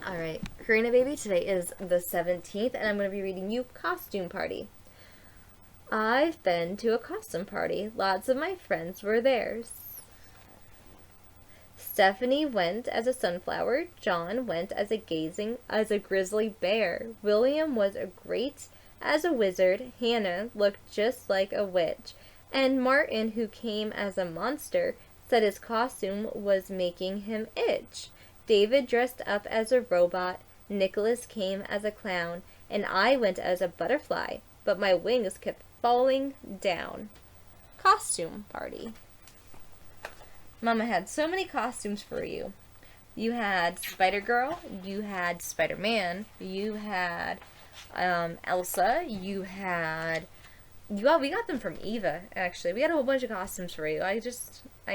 Alright, Karina baby, today is the 17th, and I'm going to be reading you Costume Party. I've been to a costume party. Lots of my friends were there. Stephanie went as a sunflower. John went as a grizzly bear. William was a great as a wizard. Hannah looked just like a witch. And Martin, who came as a monster, said his costume was making him itch. David dressed up as a robot. Nicholas came as a clown. And I went as a butterfly, but my wings kept falling down. Costume party. Mama had so many costumes for you. You had Spider-Girl, you had Spider-Man, you had Elsa, you had... Well, we got them from Eva, actually. We got a whole bunch of costumes for you. I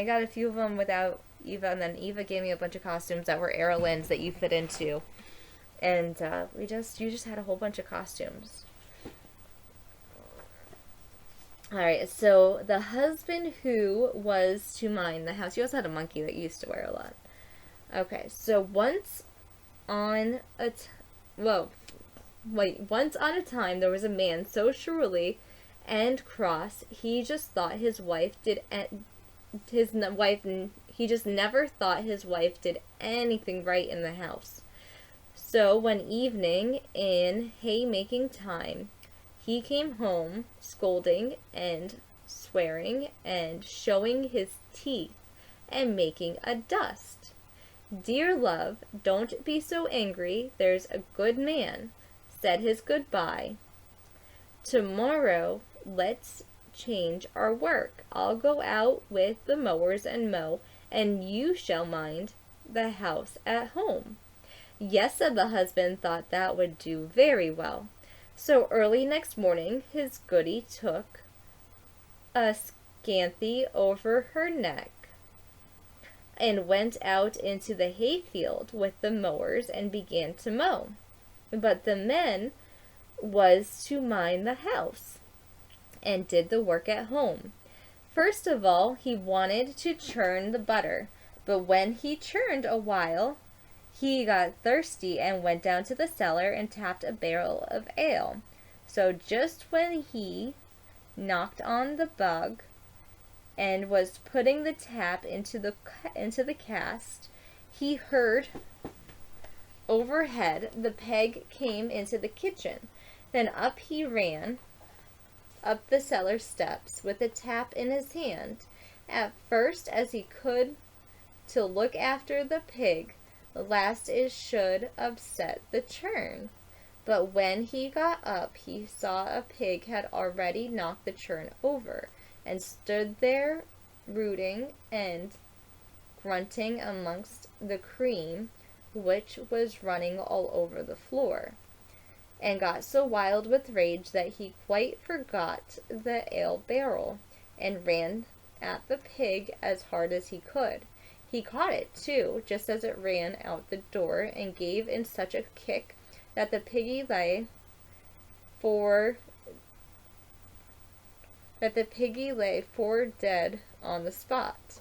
got a few of them without Eva, and then Eva gave me a bunch of costumes that were Erlen's that you fit into. And you just had a whole bunch of costumes. Alright, so the husband who was to mine the house, you also had a monkey that you used to wear a lot. Okay, so once on a time there was a man so surely and cross he just thought his wife did he just never thought his wife did anything right in the house. So one evening in haymaking time he came home scolding and swearing and showing his teeth and making a dust. Dear love, don't be so angry. There's a good man, said his goodbye. Tomorrow, let's change our work. I'll go out with the mowers and mow, and you shall mind the house at home. Yes, said the husband, thought that would do very well. So early next morning, his goody took a scanthy over her neck and went out into the hayfield with the mowers and began to mow. But the man was to mind the house and did the work at home. First of all, he wanted to churn the butter, but when he churned a while, he got thirsty and went down to the cellar and tapped a barrel of ale. So just when he knocked on the bug and was putting the tap into the cast, he heard overhead the peg came into the kitchen. Then up he ran up the cellar steps with the tap in his hand, at first as he could to look after the pig, last it should upset the churn. But when he got up, he saw a pig had already knocked the churn over, and stood there rooting and grunting amongst the cream, which was running all over the floor, and got so wild with rage that he quite forgot the ale barrel, and ran at the pig as hard as he could. He caught it, too, just as it ran out the door, and gave in such a kick that the piggy lay for dead on the spot.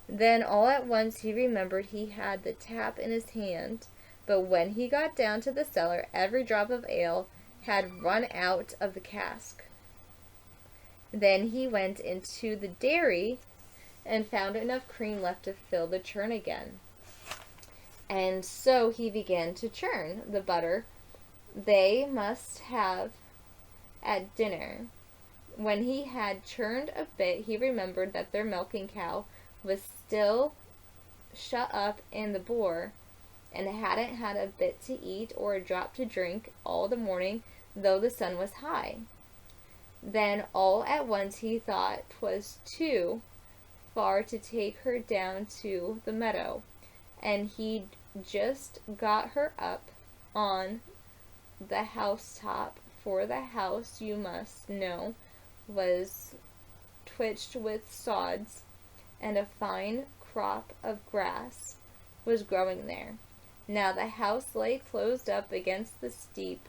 Then all at once he remembered he had the tap in his hand, but when he got down to the cellar, every drop of ale had run out of the cask. Then he went into the dairy and found enough cream left to fill the churn again. And so he began to churn the butter they must have at dinner. When he had churned a bit, he remembered that their milking cow was still shut up in the boar, and hadn't had a bit to eat or a drop to drink all the morning, though the sun was high. Then all at once he thought 'twas too far to take her down to the meadow, and he just got her up on the housetop, for the house, you must know, was twitched with sods, and a fine crop of grass was growing there. Now the house lay closed up against the steep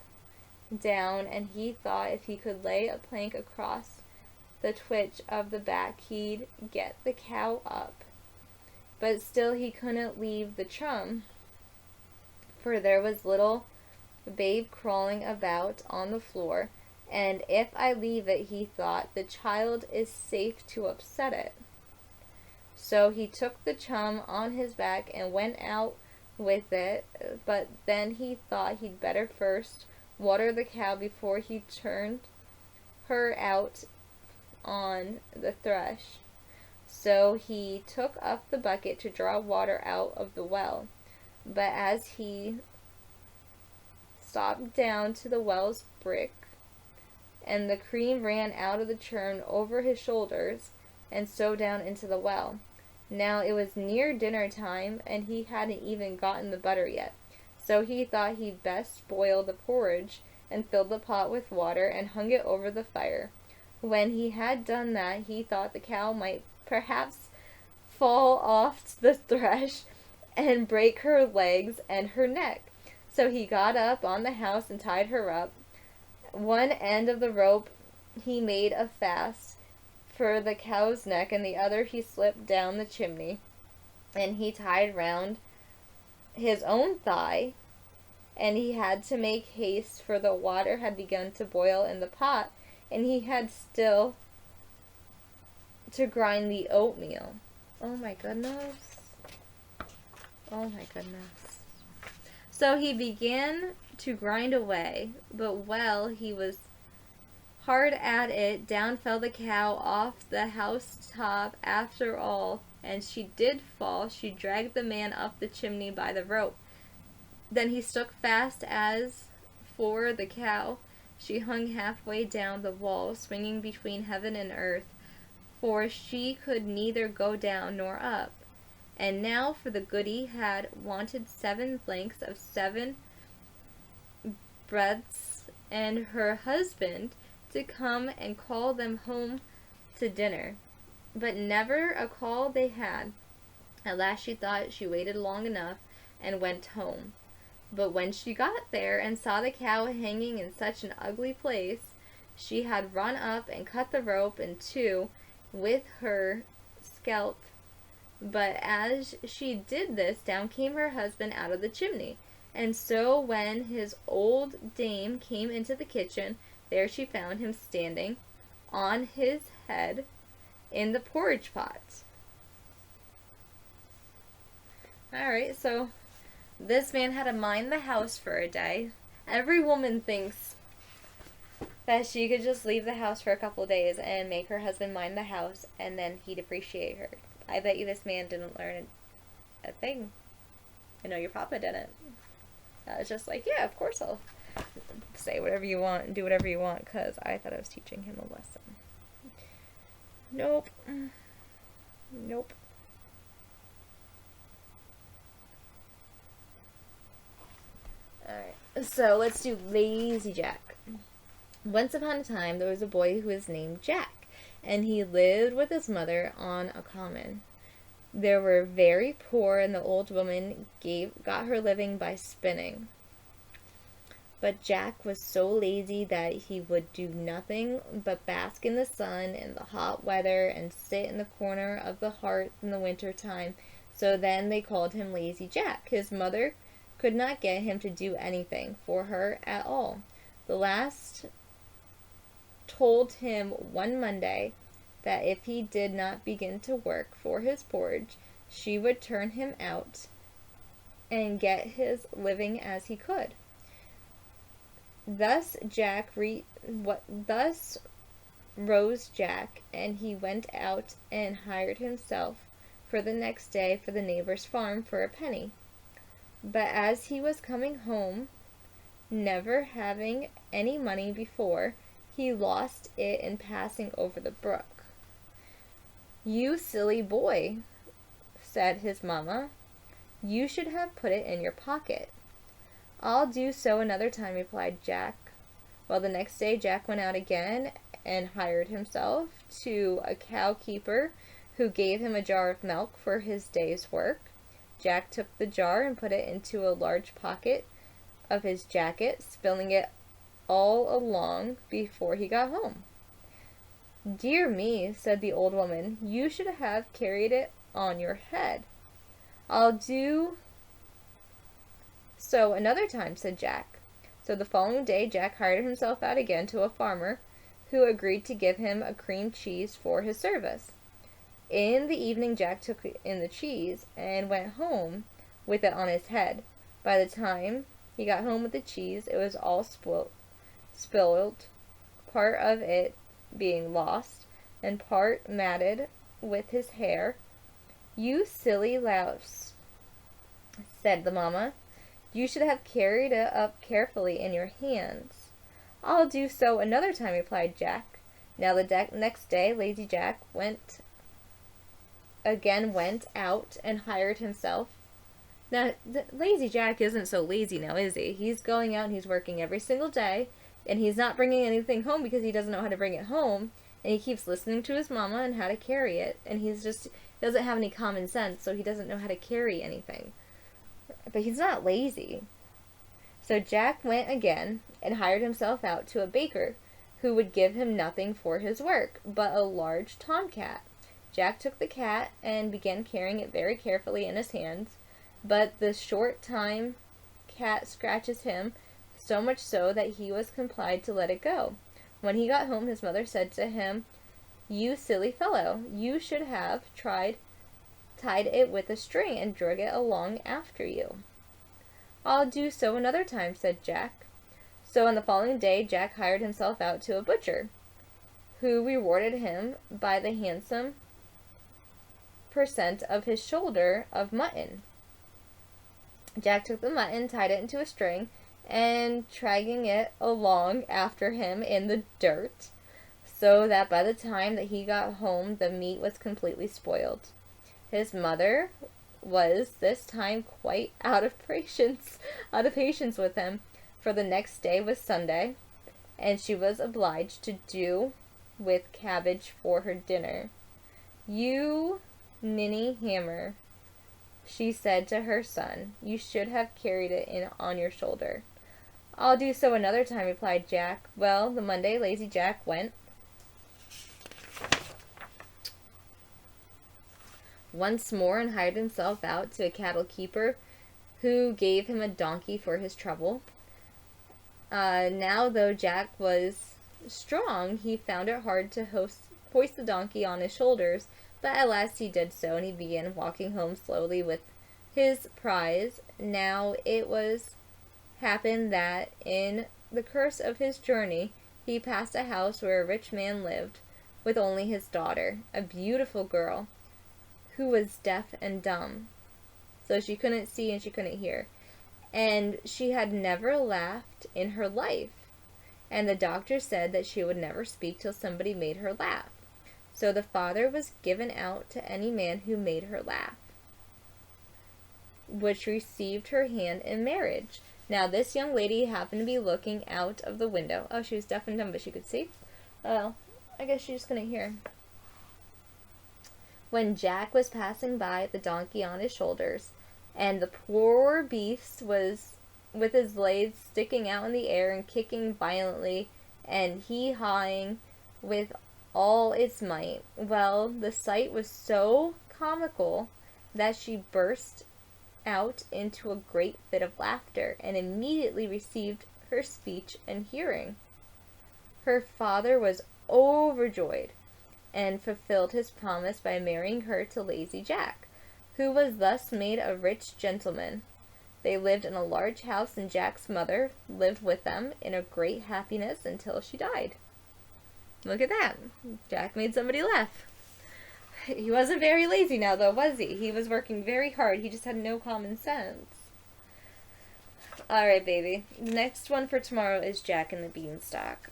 down, and he thought if he could lay a plank across the twitch of the back, he'd get the cow up. But still he couldn't leave the chum, for there was little babe crawling about on the floor, and if I leave it, he thought, the child is safe to upset it. So he took the chum on his back and went out with it, but then he thought he'd better first water the cow before he turned her out on the thresh. So he took up the bucket to draw water out of the well, but as he stopped down to the well's brick, and the cream ran out of the churn over his shoulders, and so down into the well. Now it was near dinner time, and he hadn't even gotten the butter yet, so he thought he'd best boil the porridge, and filled the pot with water, and hung it over the fire. When he had done that, he thought the cow might perhaps fall off the thresh and break her legs and her neck. So he got up on the house and tied her up. One end of the rope he made a fast for the cow's neck, and the other he slipped down the chimney, and he tied round his own thigh, and he had to make haste, for the water had begun to boil in the pot, and he had still to grind the oatmeal. Oh my goodness. Oh my goodness. So he began to grind away, but while he was hard at it, down fell the cow off the housetop after all, and she did fall. She dragged the man up the chimney by the rope. Then he stuck fast as for the cow. She hung halfway down the wall, swinging between heaven and earth, for she could neither go down nor up. And now for the goody had wanted 7 lengths of 7 breadths, and her husband to come and call them home to dinner. But never a call they had. At last she thought she waited long enough, and went home. But when she got there and saw the cow hanging in such an ugly place, she had run up and cut the rope in two with her scalp. But as she did this, down came her husband out of the chimney. And so when his old dame came into the kitchen, there she found him standing on his head in the porridge pot. Alright, so this man had to mind the house for a day. Every woman thinks that she could just leave the house for a couple days and make her husband mind the house, and then he'd appreciate her. I bet you this man didn't learn a thing. I know your papa didn't. I was just like, yeah, of course I'll say whatever you want and do whatever you want, because I thought I was teaching him a lesson. Nope. Nope. Alright, so let's do Lazy Jack. Once upon a time, there was a boy who was named Jack, and he lived with his mother on a common. They were very poor, and the old woman got her living by spinning. But Jack was so lazy that he would do nothing but bask in the sun in the hot weather and sit in the corner of the hearth in the winter time. So then they called him Lazy Jack. His mother could not get him to do anything for her at all. The last told him one Monday that if he did not begin to work for his porridge, she would turn him out and get his living as he could. Thus rose Jack, and he went out and hired himself for the next day for the neighbor's farm for a penny. But as he was coming home, never having any money before, he lost it in passing over the brook. "You silly boy," said his mamma. "You should have put it in your pocket." "I'll do so another time," replied Jack. Well, the next day Jack went out again and hired himself to a cow keeper, who gave him a jar of milk for his day's work. Jack took the jar and put it into a large pocket of his jacket, spilling it all along before he got home. "Dear me," said the old woman, "you should have carried it on your head." "I'll do So another time, said Jack. So the following day, Jack hired himself out again to a farmer who agreed to give him a cream cheese for his service. In the evening, Jack took in the cheese and went home with it on his head. By the time he got home with the cheese, it was all spilled, part of it being lost, and part matted with his hair. You silly louse, said the mamma. You should have carried it up carefully in your hands. I'll do so another time, replied Jack. Now the next day, Lazy Jack went out and hired himself. Now, Lazy Jack isn't so lazy now, is he? He's going out and he's working every single day, and he's not bringing anything home because he doesn't know how to bring it home, and he keeps listening to his mama and how to carry it, and he doesn't have any common sense, so he doesn't know how to carry anything. But he's not lazy. So Jack went again and hired himself out to a baker who would give him nothing for his work but a large tomcat. Jack took the cat and began carrying it very carefully in his hands, but the short time cat scratches him, so much so that he was compelled to let it go. When he got home, his mother said to him, You silly fellow, you should have tied it with a string and drug it along after you. I'll do so another time, said Jack. So on the following day, Jack hired himself out to a butcher, who rewarded him by the handsome % of his shoulder of mutton. Jack took the mutton, tied it into a string, and dragging it along after him in the dirt, so that by the time that he got home, the meat was completely spoiled. His mother was this time quite out of patience with him, for the next day was Sunday, and she was obliged to do with cabbage for her dinner. You ninny hammer, she said to her son, you should have carried it in on your shoulder. I'll do so another time, replied Jack. Well, the Monday Lazy Jack went once more and hired himself out to a cattle keeper who gave him a donkey for his trouble. Now, though Jack was strong, he found it hard to hoist the donkey on his shoulders, but at last he did so, and he began walking home slowly with his prize. Now it happened that in the course of his journey he passed a house where a rich man lived, with only his daughter, a beautiful girl, who was deaf and dumb. So she couldn't see and she couldn't hear. And she had never laughed in her life. And the doctor said that she would never speak till somebody made her laugh. So the father was given out to any man who made her laugh, which received her hand in marriage. Now this young lady happened to be looking out of the window. Oh, she was deaf and dumb, but she could see. Oh, I guess she just couldn't hear. When Jack was passing by, the donkey on his shoulders, and the poor beast was with his legs sticking out in the air and kicking violently and hee-hawing with all its might. Well, the sight was so comical that she burst out into a great fit of laughter and immediately received her speech and hearing. Her father was overjoyed and fulfilled his promise by marrying her to Lazy Jack, who was thus made a rich gentleman. They lived in a large house, and Jack's mother lived with them in a great happiness until she died. Look at that. Jack made somebody laugh. He wasn't very lazy now, though, was he? He was working very hard. He just had no common sense. Alright, baby. The next one for tomorrow is Jack and the Beanstalk.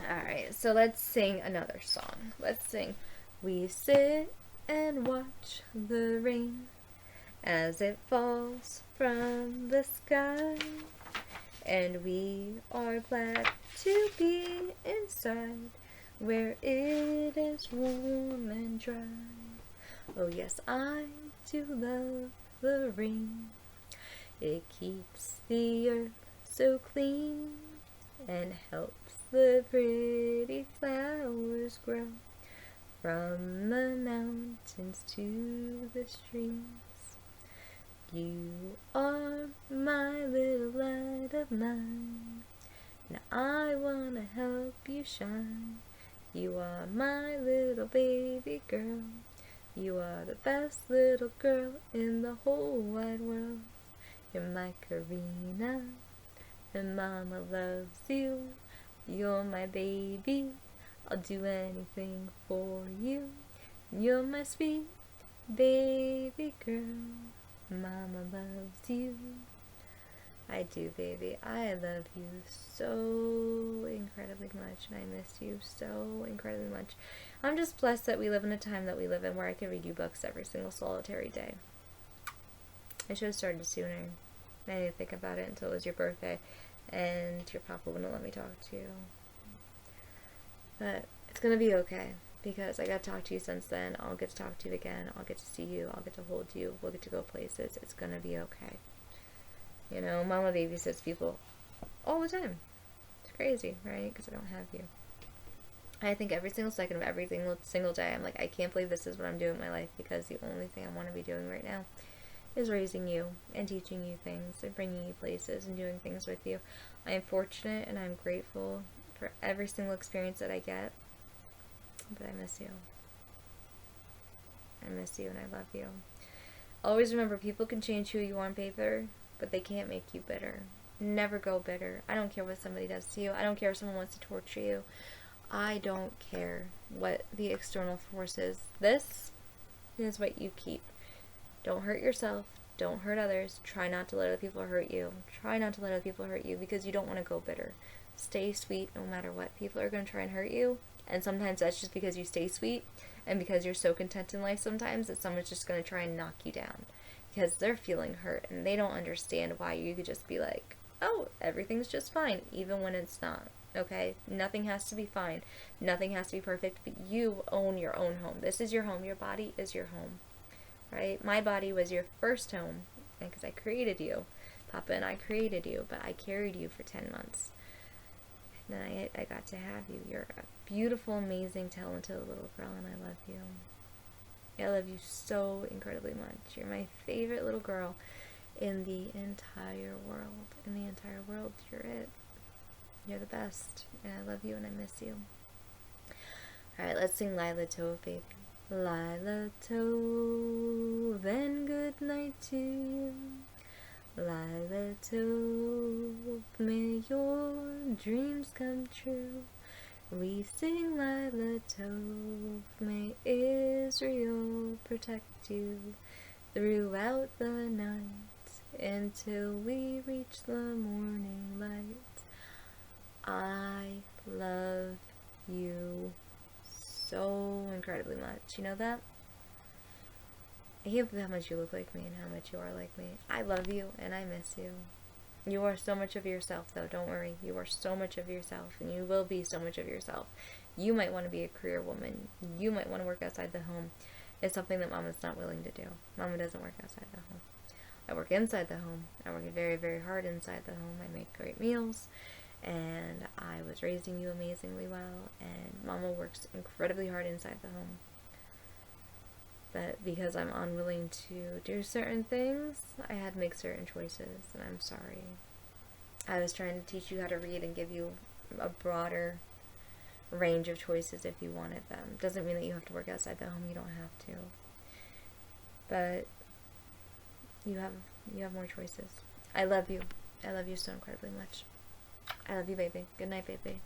Alright, so let's sing another song. Let's sing, We sit and watch the rain as it falls from the sky, and we are glad to be inside where it is warm and dry. Oh yes, I do love the rain. It keeps the earth so clean and helps the pretty flowers grow from the mountains to the streams. You are my little light of mine. Now I wanna help you shine. You are my little baby girl. You are the best little girl in the whole wide world. You're my Karina, and Mama loves you. You're my baby, I'll do anything for you. You're my sweet baby girl, Mama loves you. I do, baby. I love you so incredibly much, and I miss you so incredibly much. I'm just blessed that we live in a time that we live in where I can read you books every single solitary day. I should have started sooner. I didn't think about it until it was your birthday, and your papa wouldn't let me talk to you. But it's gonna be okay, because I got to talk to you since then. I'll get to talk to you again. I'll get to see you. I'll get to hold you. We'll get to go places. It's gonna be okay. You know, Mama babysits people all the time. It's crazy, right? Because I don't have you. I think every single second of every single day, I'm like, I can't believe this is what I'm doing in my life, because the only thing I want to be doing right now is raising you and teaching you things and bringing you places and doing things with you. I am fortunate and I'm grateful for every single experience that I get, but I miss you. I miss you and I love you. Always remember, people can change who you are on paper, but they can't make you bitter. Never go bitter. I don't care what somebody does to you. I don't care if someone wants to torture you. I don't care what the external force is. This is what you keep. Don't hurt yourself. Don't hurt others. Try not to let other people hurt you. Try not to let other people hurt you, because you don't want to go bitter. Stay sweet no matter what. People are going to try and hurt you, and sometimes that's just because you stay sweet and because you're so content in life sometimes that someone's just going to try and knock you down because they're feeling hurt and they don't understand why you could just be like, oh, everything's just fine, even when it's not. Okay? Nothing has to be fine. Nothing has to be perfect, but you own your own home. This is your home. Your body is your home. Right? My body was your first home, because I created you. Papa and I created you, but I carried you for 10 months. And then I got to have you. You're a beautiful, amazing, talented little girl, and I love you. I love you so incredibly much. You're my favorite little girl in the entire world. In the entire world, you're it. You're the best, and I love you, and I miss you. Alright, let's sing Lila Tove, baby. Lila Tove, and good night to you. Lila Tove, may your dreams come true. We sing Lila Tove, may Israel protect you throughout the night until we reach the morning light. I love you so incredibly much. You know that? I can't believe how much you look like me and how much you are like me. I love you and I miss you. You are so much of yourself, though. Don't worry. You are so much of yourself, and you will be so much of yourself. You might want to be a career woman. You might want to work outside the home. It's something that Mama's not willing to do. Mama doesn't work outside the home. I work inside the home. I work very, very hard inside the home. I make great meals, and I was raising you amazingly well, and Mama works incredibly hard inside the home. But because I'm unwilling to do certain things, I had to make certain choices, and I'm sorry. I was trying to teach you how to read and give you a broader range of choices if you wanted them. Doesn't mean that you have to work outside the home. You don't have to. But you have more choices. I love you. I love you so incredibly much. I love you, baby. Good night, baby.